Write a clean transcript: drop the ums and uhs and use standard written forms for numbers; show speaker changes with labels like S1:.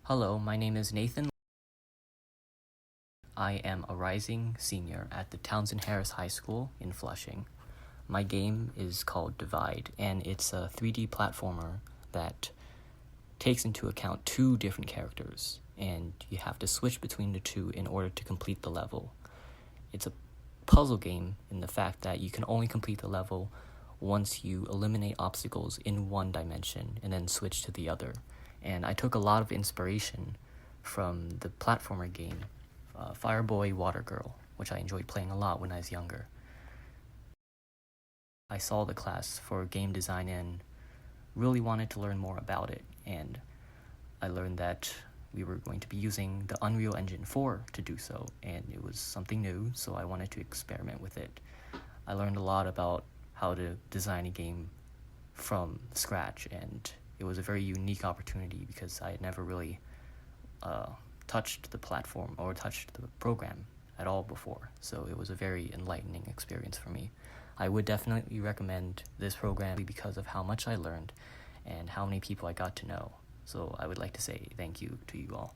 S1: Hello, my name is Nathan. I am a rising senior at the Townsend Harris High School in Flushing. My game is called Divide, and it's a 3D platformer that takes into account two different characters, and you have to switch between the two in order to complete the level. It's a puzzle game in the fact that you can only complete the level once you eliminate obstacles in one dimension and then switch to the other. And I took a lot of inspiration from the platformer game Fireboy Water Girl, which I enjoyed playing a lot when I was younger. I saw the class for game design and really wanted to learn more about it, and I learned that we were going to be using the Unreal Engine 4 to do so, and it was something new, so I wanted to experiment with it. I learned a lot about how to design a game from scratch, and it was a very unique opportunity because I had never really touched the platform or touched the program at all before, so it was a very enlightening experience for me. I would definitely recommend this program because of how much I learned and how many people I got to know. So I would like to say thank you to you all.